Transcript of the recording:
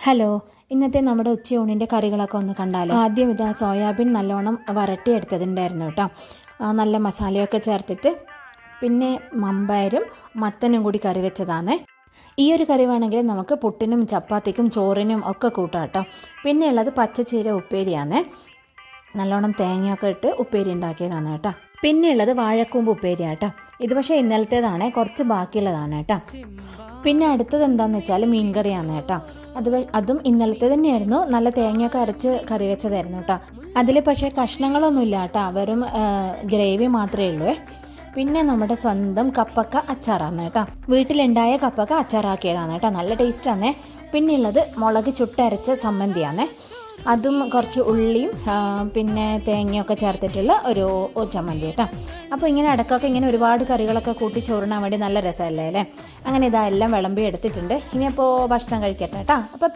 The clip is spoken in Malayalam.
ഹലോ, ഇന്നത്തെ നമ്മുടെ ഉച്ചയൂണിൻ്റെ കറികളൊക്കെ ഒന്ന് കണ്ടാലോ. ആദ്യം ഇതാ സോയാബീൻ നല്ലോണം വരട്ടിയെടുത്തതുണ്ടായിരുന്നു കേട്ടോ. നല്ല മസാലയൊക്കെ ചേർത്തിട്ട്, പിന്നെ മമ്പയരും മത്തനും കൂടി കറി വെച്ചതാണ്. ഈ ഒരു കറി വേണമെങ്കിൽ നമുക്ക് പുട്ടിനും ചപ്പാത്തിക്കും ചോറിനും ഒക്കെ കൂട്ടാം കേട്ടോ. പിന്നെ ഉള്ളത് പച്ചച്ചീര ഉപ്പേരിയാണ്. നല്ലോണം തേങ്ങയൊക്കെ ഇട്ട് ഉപ്പേരി ഉണ്ടാക്കിയതാണ് കേട്ടോ. പിന്നെ ഉള്ളത് വാഴക്കൂമ്പ് ഉപ്പേരിയാണ് കേട്ടോ. ഇത് പക്ഷേ ഇന്നലത്തേതാണ്, കുറച്ച് ബാക്കിയുള്ളതാണ് കേട്ടോ. പിന്നെ അടുത്തത് എന്താണെന്ന് വെച്ചാൽ മീൻ കറിയാണ് കേട്ടോ. അതും ഇന്നലത്തെ തന്നെയായിരുന്നു. നല്ല തേങ്ങയൊക്കെ അരച്ച് കറി വെച്ചതായിരുന്നു കേട്ടോ. അതിൽ പക്ഷേ കഷ്ണങ്ങളൊന്നുമില്ല കേട്ടോ, വെറും ഗ്രേവി മാത്രമേ ഉള്ളൂ. പിന്നെ നമ്മുടെ സ്വന്തം കപ്പക്ക അച്ചാറാണ് കേട്ടോ. വീട്ടിലുണ്ടായ കപ്പക്ക അച്ചാറാക്കിയതാണ് കേട്ടോ. നല്ല ടേസ്റ്റാണ്. പിന്നെ ഉള്ളത് മുളക് ചുട്ടരച്ച ചമ്മന്തിയാണ്. അതും കുറച്ച് ഉള്ളിയും പിന്നെ തേങ്ങയൊക്കെ ചേർത്തിട്ടുള്ള ഒരു ചമ്മന്തി കേട്ടോ. അപ്പോൾ ഇങ്ങനെ ഇടയ്ക്കൊക്കെ ഇങ്ങനെ ഒരുപാട് കറികളൊക്കെ കൂട്ടി ചോറിനാൻ വേണ്ടി നല്ല രസമല്ലേ അല്ലേ. അങ്ങനെ ഇതാ എല്ലാം വിളമ്പി എടുത്തിട്ടുണ്ട്. ഇനിയപ്പോൾ ഭക്ഷണം കഴിക്കട്ടെ കേട്ടോ. അപ്പോൾ